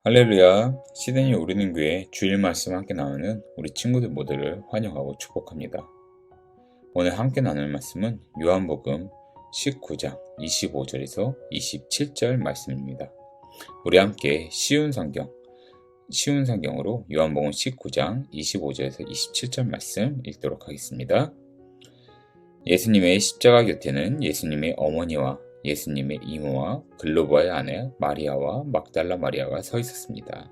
할렐루야, 시드니 우리는 교회 주일 말씀 함께 나누는 우리 친구들 모두를 환영하고 축복합니다. 오늘 함께 나눌 말씀은 요한복음 19장 25절에서 27절 말씀입니다. 우리 함께 쉬운 성경으로 요한복음 19장 25절에서 27절 말씀 읽도록 하겠습니다. 예수님의 십자가 곁에는 예수님의 어머니와 예수님의 이모와 글로바의 아내 마리아와 막달라 마리아가 서 있었습니다.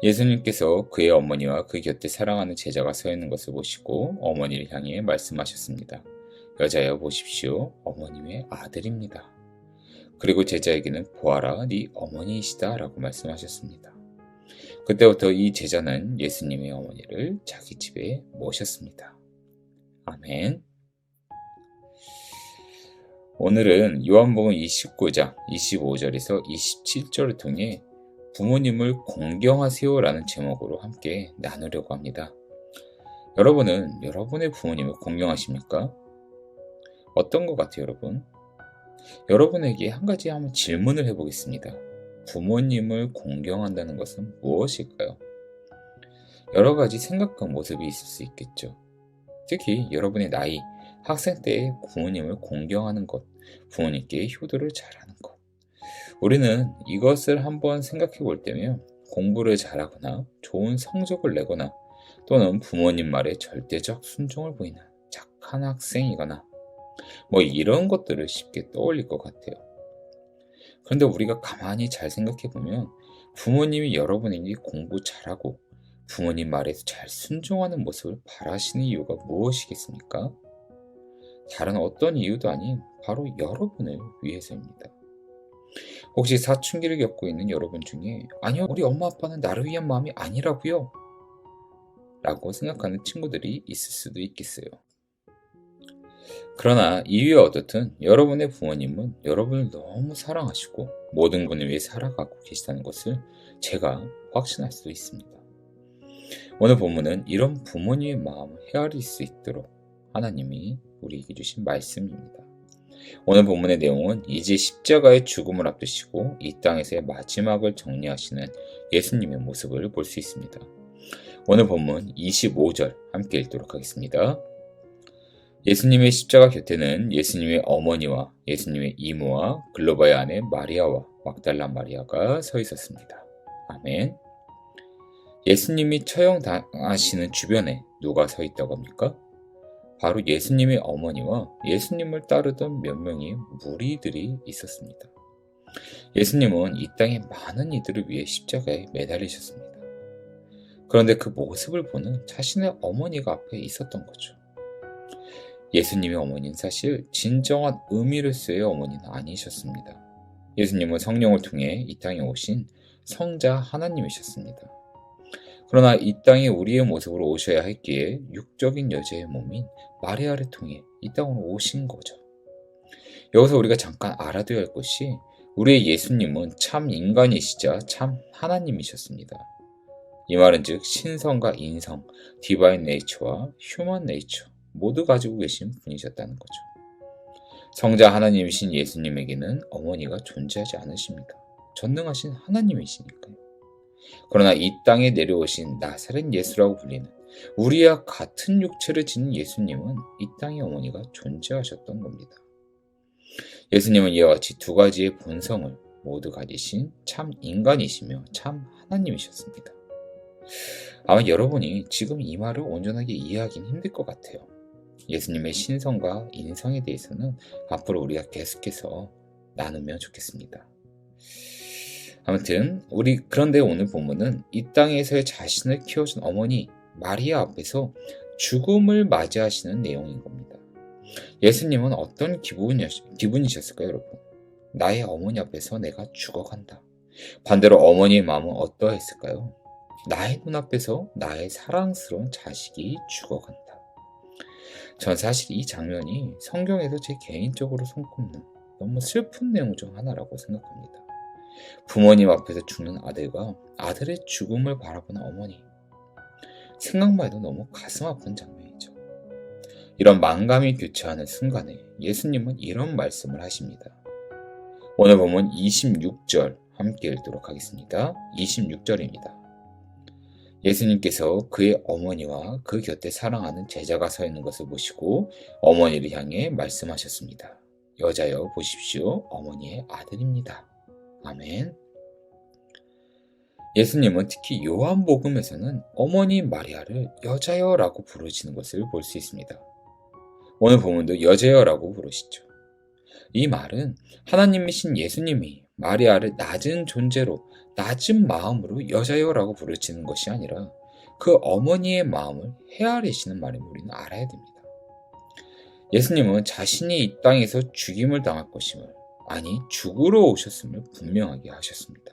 예수님께서 그의 어머니와 그 곁에 사랑하는 제자가 서 있는 것을 보시고 어머니를 향해 말씀하셨습니다. 여자여 보십시오. 어머님의 아들입니다. 그리고 제자에게는 보아라, 네 어머니이시다 라고 말씀하셨습니다. 그때부터 이 제자는 예수님의 어머니를 자기 집에 모셨습니다. 아멘. 오늘은 요한복음 29장 25절에서 27절을 통해 부모님을 공경하세요라는 제목으로 함께 나누려고 합니다. 여러분은 여러분의 부모님을 공경하십니까? 어떤 것 같아요, 여러분? 여러분에게 한 가지 한번 질문을 해보겠습니다. 부모님을 공경한다는 것은 무엇일까요? 여러 가지 생각과 모습이 있을 수 있겠죠. 특히 여러분의 나이, 학생 때의 부모님을 공경하는 것, 부모님께 효도를 잘하는 것. 우리는 이것을 한번 생각해 볼 때면 공부를 잘하거나 좋은 성적을 내거나 또는 부모님 말에 절대적 순종을 보이는 착한 학생이거나 이런 것들을 쉽게 떠올릴 것 같아요. 그런데 우리가 가만히 잘 생각해 보면 부모님이 여러분에게 공부 잘하고 부모님 말에 잘 순종하는 모습을 바라시는 이유가 무엇이겠습니까? 다른 어떤 이유도 아닌 바로 여러분을 위해서입니다. 혹시 사춘기를 겪고 있는 여러분 중에 아니요, 우리 엄마 아빠는 나를 위한 마음이 아니라고요? 라고 생각하는 친구들이 있을 수도 있겠어요. 그러나 이유야 어떻든 여러분의 부모님은 여러분을 너무 사랑하시고 모든 분을 위해 살아가고 계시다는 것을 제가 확신할 수 있습니다. 오늘 본문은 이런 부모님의 마음을 헤아릴 수 있도록 하나님이 우리에게 주신 말씀입니다. 오늘 본문의 내용은 이제 십자가의 죽음을 앞두시고 이 땅에서의 마지막을 정리하시는 예수님의 모습을 볼 수 있습니다. 오늘 본문 25절 함께 읽도록 하겠습니다. 예수님의 십자가 곁에는 예수님의 어머니와 예수님의 이모와 글로바의 아내 마리아와 막달라 마리아가 서 있었습니다. 아멘. 예수님이 처형당하시는 주변에 누가 서 있다고 합니까? 바로 예수님의 어머니와 예수님을 따르던 몇 명의 무리들이 있었습니다. 예수님은 이 땅의 많은 이들을 위해 십자가에 매달리셨습니다. 그런데 그 모습을 보는 자신의 어머니가 앞에 있었던 거죠. 예수님의 어머니는 사실 진정한 의미로서의 어머니는 아니셨습니다. 예수님은 성령을 통해 이 땅에 오신 성자 하나님이셨습니다. 그러나 이 땅에 우리의 모습으로 오셔야 했기에 육적인 여자의 몸인 마리아를 통해 이 땅으로 오신 거죠. 여기서 우리가 잠깐 알아둬야 할 것이 우리의 예수님은 참 인간이시자 참 하나님이셨습니다. 이 말은 즉 신성과 인성, 디바인 네이처와 휴먼 네이처 모두 가지고 계신 분이셨다는 거죠. 성자 하나님이신 예수님에게는 어머니가 존재하지 않으십니다. 전능하신 하나님이시니까요. 그러나 이 땅에 내려오신 나사렛 예수라고 불리는 우리와 같은 육체를 지닌 예수님은 이 땅의 어머니가 존재하셨던 겁니다. 예수님은 이와 같이 두 가지의 본성을 모두 가지신 참 인간이시며 참 하나님이셨습니다. 아마 여러분이 지금 이 말을 온전하게 이해하기는 힘들 것 같아요. 예수님의 신성과 인성에 대해서는 앞으로 우리가 계속해서 나누면 좋겠습니다. 아무튼 그런데 오늘 본문은 이 땅에서의 자신을 키워준 어머니 마리아 앞에서 죽음을 맞이하시는 내용인 겁니다. 예수님은 어떤 기분이셨을까요, 여러분? 나의 어머니 앞에서 내가 죽어간다. 반대로 어머니의 마음은 어떠했을까요? 나의 눈앞에서 나의 사랑스러운 자식이 죽어간다. 전 사실 이 장면이 성경에서 제 개인적으로 손꼽는 너무 슬픈 내용 중 하나라고 생각합니다. 부모님 앞에서 죽는 아들과 아들의 죽음을 바라보는 어머니. 생각만 해도 너무 가슴 아픈 장면이죠. 이런 만감이 교차하는 순간에 예수님은 이런 말씀을 하십니다. 오늘 보면 26절 함께 읽도록 하겠습니다. 26절입니다. 예수님께서 그의 어머니와 그 곁에 사랑하는 제자가 서 있는 것을 보시고 어머니를 향해 말씀하셨습니다. 여자여 보십시오. 어머니의 아들입니다. 아멘. 예수님은 특히 요한복음에서는 어머니 마리아를 여자여라고 부르시는 것을 볼 수 있습니다. 오늘 본문도 여자여라고 부르시죠. 이 말은 하나님이신 예수님이 마리아를 낮은 존재로 낮은 마음으로 여자여라고 부르시는 것이 아니라 그 어머니의 마음을 헤아리시는 말임을 우리는 알아야 됩니다. 예수님은 자신이 이 땅에서 죽임을 당할 것임을, 아니 죽으러 오셨음을 분명하게 하셨습니다.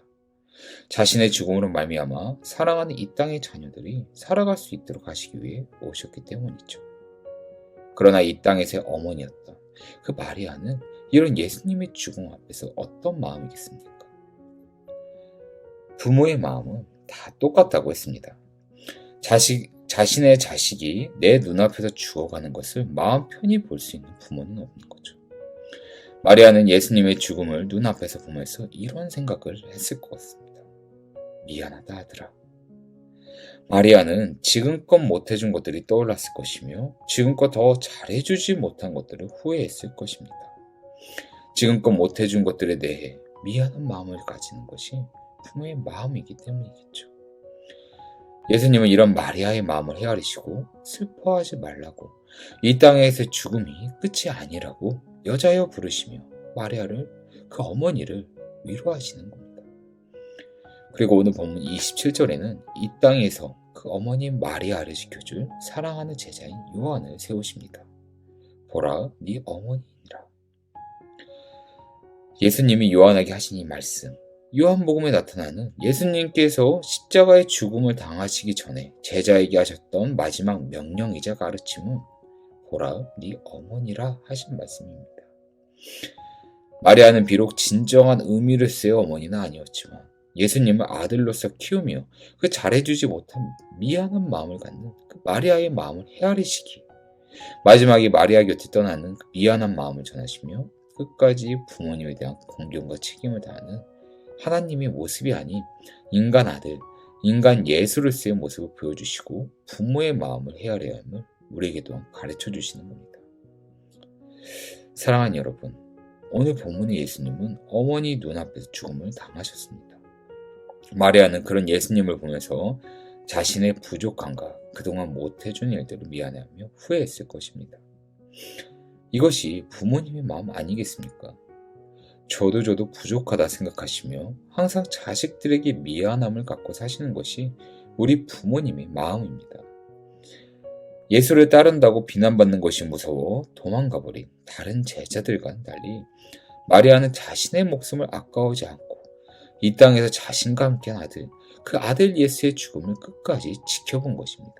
자신의 죽음으로 말미암아 사랑하는 이 땅의 자녀들이 살아갈 수 있도록 하시기 위해 오셨기 때문이죠. 그러나 이 땅에서의 어머니였던 그 마리아는 이런 예수님의 죽음 앞에서 어떤 마음이겠습니까? 부모의 마음은 다 똑같다고 했습니다. 자신의 자식이 내 눈앞에서 죽어가는 것을 마음 편히 볼 수 있는 부모는 없는 거죠. 마리아는 예수님의 죽음을 눈앞에서 보면서 이런 생각을 했을 것 같습니다. 미안하다 아들아. 마리아는 지금껏 못해준 것들이 떠올랐을 것이며 지금껏 더 잘해주지 못한 것들을 후회했을 것입니다. 지금껏 못해준 것들에 대해 미안한 마음을 가지는 것이 부모의 마음이기 때문이겠죠. 예수님은 이런 마리아의 마음을 헤아리시고 슬퍼하지 말라고, 이 땅에서의 죽음이 끝이 아니라고 여자여 부르시며 마리아를, 그 어머니를 위로하시는 겁니다. 그리고 오늘 본문 27절에는 이 땅에서 그 어머니 마리아를 지켜줄 사랑하는 제자인 요한을 세우십니다. 보라, 네 어머니이니라. 예수님이 요한에게 하신 이 말씀, 요한복음에 나타나는 예수님께서 십자가의 죽음을 당하시기 전에 제자에게 하셨던 마지막 명령이자 가르침은 보라, 네 어머니라 하신 말씀입니다. 마리아는 비록 진정한 의미를 쓰여 어머니는 아니었지만 예수님을 아들로서 키우며 그 잘해주지 못한 미안한 마음을 갖는 그 마리아의 마음을 헤아리시기, 마지막에 마리아 곁에 떠나는 그 미안한 마음을 전하시며 끝까지 부모님에 대한 공경과 책임을 다하는 하나님의 모습이 아닌 인간 아들, 인간 예수로서의 모습을 보여주시고 부모의 마음을 헤아려야 함을 우리에게 또한 가르쳐 주시는 겁니다. 사랑하는 여러분, 오늘 본문의 예수님은 어머니 눈앞에서 죽음을 당하셨습니다. 마리아는 그런 예수님을 보면서 자신의 부족함과 그동안 못해준 일들을 미안해하며 후회했을 것입니다. 이것이 부모님의 마음 아니겠습니까? 저도 부족하다 생각하시며 항상 자식들에게 미안함을 갖고 사시는 것이 우리 부모님의 마음입니다. 예수를 따른다고 비난받는 것이 무서워 도망가버린 다른 제자들과는 달리 마리아는 자신의 목숨을 아까워하지 않고 이 땅에서 자신과 함께한 아들, 그 아들 예수의 죽음을 끝까지 지켜본 것입니다.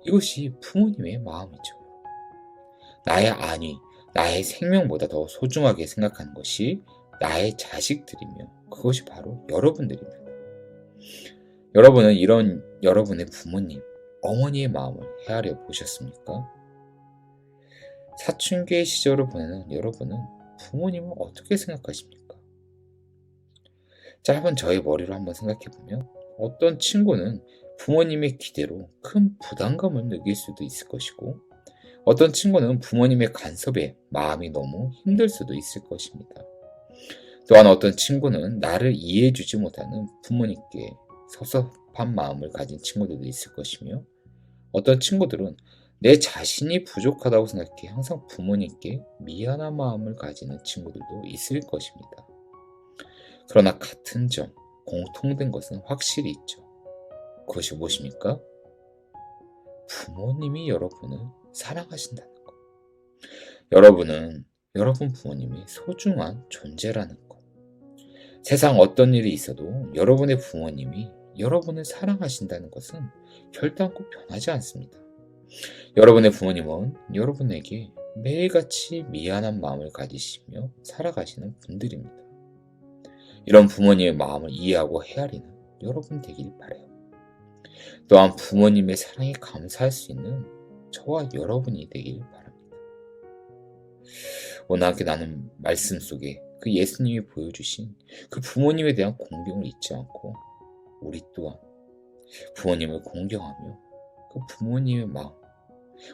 이것이 부모님의 마음이죠. 나의 안위, 나의 생명보다 더 소중하게 생각하는 것이 나의 자식들이며 그것이 바로 여러분들입니다. 여러분은 이런 여러분의 부모님, 어머니의 마음을 헤아려 보셨습니까? 사춘기의 시절을 보내는 여러분은 부모님을 어떻게 생각하십니까? 짧은 저의 머리로 한번 생각해보면 어떤 친구는 부모님의 기대로 큰 부담감을 느낄 수도 있을 것이고 어떤 친구는 부모님의 간섭에 마음이 너무 힘들 수도 있을 것입니다. 또한 어떤 친구는 나를 이해해주지 못하는 부모님께 섭섭한 마음을 가진 친구들도 있을 것이며 어떤 친구들은 내 자신이 부족하다고 생각해 항상 부모님께 미안한 마음을 가지는 친구들도 있을 것입니다. 그러나 같은 점, 공통된 것은 확실히 있죠. 그것이 무엇입니까? 부모님이 여러분을 사랑하신다는 것. 여러분은 여러분 부모님이 소중한 존재라는 것. 세상 어떤 일이 있어도 여러분의 부모님이 여러분을 사랑하신다는 것은 결단코 변하지 않습니다. 여러분의 부모님은 여러분에게 매일같이 미안한 마음을 가지시며 살아가시는 분들입니다. 이런 부모님의 마음을 이해하고 헤아리는 여러분 되길 바라요. 또한 부모님의 사랑에 감사할 수 있는 저와 여러분이 되길 바랍니다. 오늘 함께 나눈 말씀 속에 그 예수님이 보여주신 그 부모님에 대한 공경을 잊지 않고 우리 또한 부모님을 공경하며 그 부모님의 마음,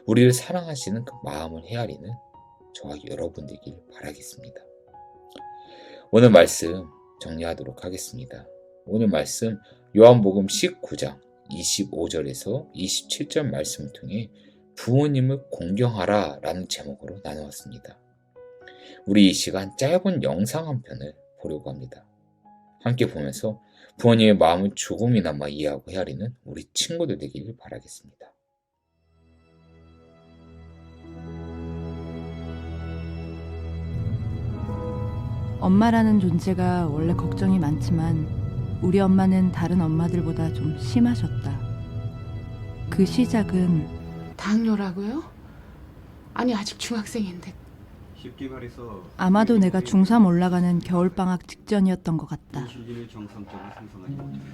우리를 사랑하시는 그 마음을 헤아리는 저와 여러분 되길 바라겠습니다. 오늘 말씀 정리하도록 하겠습니다. 오늘 말씀 요한복음 19장 25절에서 27절 말씀을 통해 부모님을 공경하라 라는 제목으로 나누었습니다. 우리 이 시간 짧은 영상 한 편을 보려고 합니다. 함께 보면서 부모님의 마음을 조금이나마 이해하고 헤아리는 우리 친구들 되길 바라겠습니다. 엄마라는 존재가 원래 걱정이 많지만 우리 엄마는 다른 엄마들보다 좀 심하셨다. 그 시작은 당뇨라고요? 아니 아직 중학생인데. 쉽게 말해서 아마도 내가 중3 올라가는 겨울방학 직전이었던 것 같다. 인슐린의 정상적으로 생성하지 못합니다.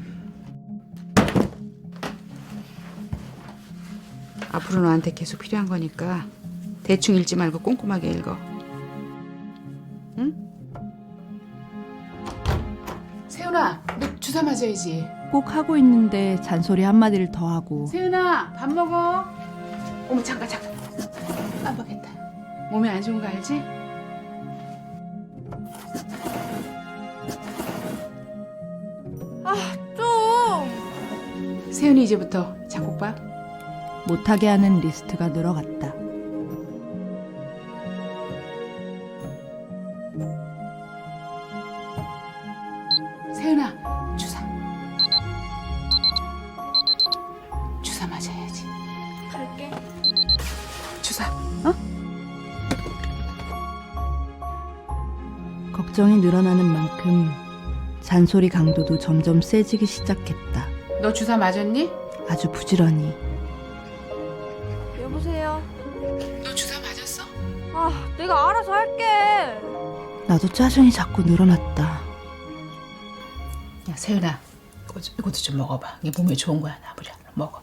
앞으로 너한테 계속 필요한 거니까 대충 읽지 말고 꼼꼼하게 읽어. 응? 세훈아, 너 주사 맞아야지. 꼭 하고 있는데 잔소리 한마디를 더 하고 세훈아, 밥 먹어. 어머 잠깐. 깜빡했다. 몸에 안 좋은 거 알지? 좀. 세훈이 이제부터 작곡 봐. 못하게 하는 리스트가 늘어갔다. 세훈아, 주사 맞아야지. 갈게. 주사, 어? 걱정이 늘어나는 만큼 잔소리 강도도 점점 세지기 시작했다. 너 주사 맞았니? 아주 부지런히. 여보세요. 너 주사 맞았어? 아, 내가 알아서 할게. 나도 짜증이 자꾸 늘어났다. 야 세윤아, 이것도 좀 먹어봐. 이게 몸에 좋은 거야. 나부려 먹어.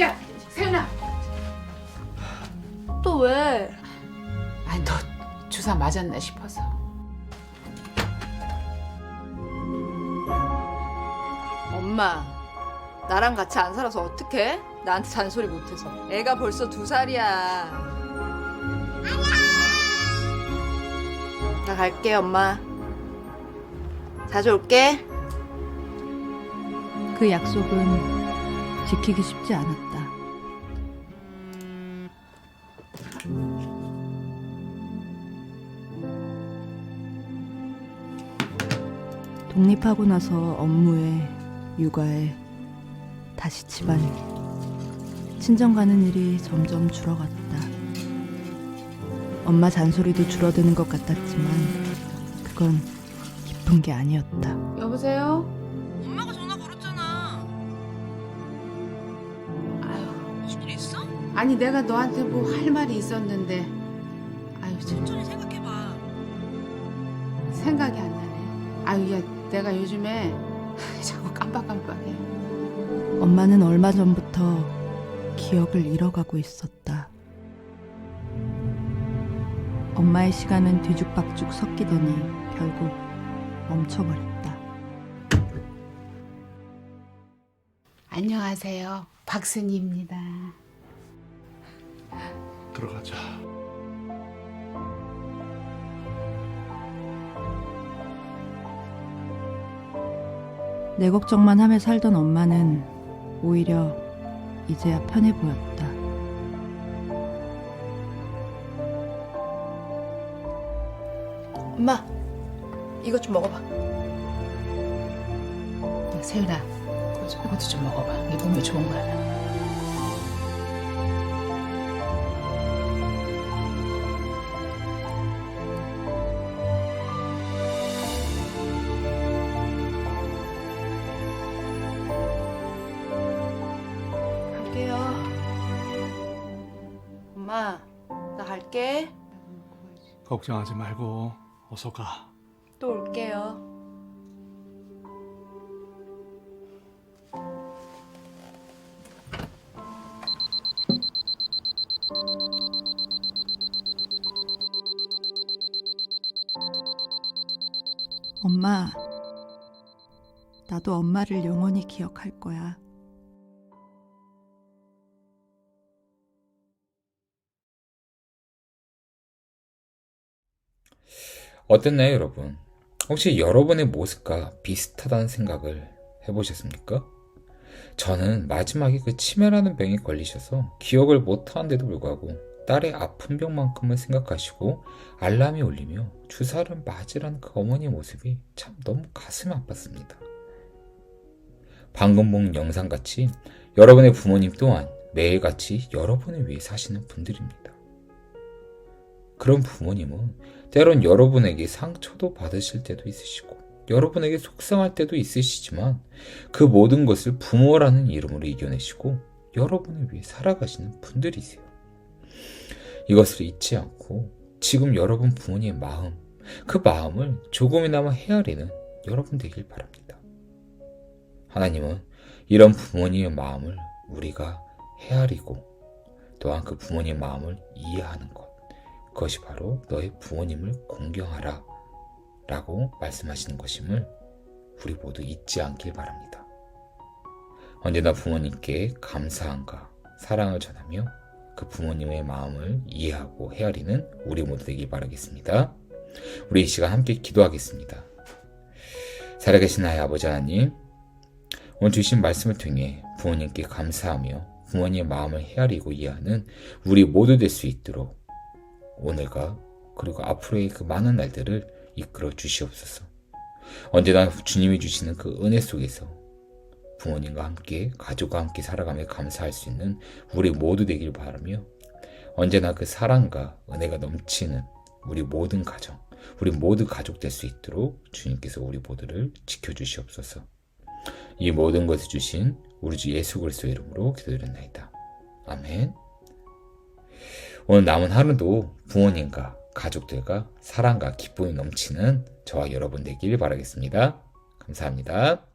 야 세윤아, 또 왜? 아니 너 주사 맞았나 싶어서. 엄마, 나랑 같이 안 살아서 어떡해? 나한테 잔소리 못해서. 애가 벌써 2살이야. 나 갈게, 엄마. 자주 올게. 그 약속은 지키기 쉽지 않았다. 독립하고 나서 업무에, 육아에, 다시 집안에 친정 가는 일이 점점 줄어갔다. 엄마 잔소리도 줄어드는 것 같았지만 그건 기쁜 게 아니었다. 여보세요? 엄마가 전화 걸었잖아. 아유, 무슨 일 있어? 아니 내가 너한테 뭐 할 말이 있었는데. 아유 참 천천히 생각해봐. 생각이 안 나네. 아유 야 내가 요즘에 자꾸 깜빡깜빡해. 엄마는 얼마 전부터 기억을 잃어가고 있었다. 엄마의 시간은 뒤죽박죽 섞이더니 결국 멈춰버렸다. 안녕하세요. 박순희입니다. 들어가자. 내 걱정만 하며 살던 엄마는 오히려 이제야 편해 보였다. 엄마, 이것 좀 먹어봐. 야, 세윤아, 이것도 좀 먹어봐. 이게 몸에 좋은 거야. 갈게요. 엄마, 나 갈게. 걱정하지 말고 어서 가. 또 올게요. 엄마, 나도 엄마를 영원히 기억할 거야. 어땠나요, 여러분? 혹시 여러분의 모습과 비슷하다는 생각을 해보셨습니까? 저는 마지막에 그 치매라는 병에 걸리셔서 기억을 못하는데도 불구하고 딸의 아픈 병만큼을 생각하시고 알람이 울리며 주사를 맞으라는 그 어머니의 모습이 참 너무 가슴이 아팠습니다. 방금 본 영상같이 여러분의 부모님 또한 매일같이 여러분을 위해 사시는 분들입니다. 그런 부모님은 때론 여러분에게 상처도 받으실 때도 있으시고 여러분에게 속상할 때도 있으시지만 그 모든 것을 부모라는 이름으로 이겨내시고 여러분을 위해 살아가시는 분들이세요. 이것을 잊지 않고 지금 여러분 부모님의 마음, 그 마음을 조금이나마 헤아리는 여러분 되길 바랍니다. 하나님은 이런 부모님의 마음을 우리가 헤아리고 또한 그 부모님의 마음을 이해하는 것, 그것이 바로 너의 부모님을 공경하라 라고 말씀하시는 것임을 우리 모두 잊지 않길 바랍니다. 언제나 부모님께 감사함과 사랑을 전하며 그 부모님의 마음을 이해하고 헤아리는 우리 모두 되길 바라겠습니다. 우리 이 시간 함께 기도하겠습니다. 살아계신 나의 아버지 하나님, 오늘 주신 말씀을 통해 부모님께 감사하며 부모님의 마음을 헤아리고 이해하는 우리 모두 될 수 있도록 오늘과 그리고 앞으로의 그 많은 날들을 이끌어 주시옵소서. 언제나 주님이 주시는 그 은혜 속에서 부모님과 함께 가족과 함께 살아가며 감사할 수 있는 우리 모두 되길 바라며 언제나 그 사랑과 은혜가 넘치는 우리 모든 가정, 우리 모두 가족 될 수 있도록 주님께서 우리 모두를 지켜주시옵소서. 이 모든 것을 주신 우리 주 예수 그리스도의 이름으로 기도드렸나이다. 아멘. 오늘 남은 하루도 부모님과 가족들과 사랑과 기쁨이 넘치는 저와 여러분 되길 바라겠습니다. 감사합니다.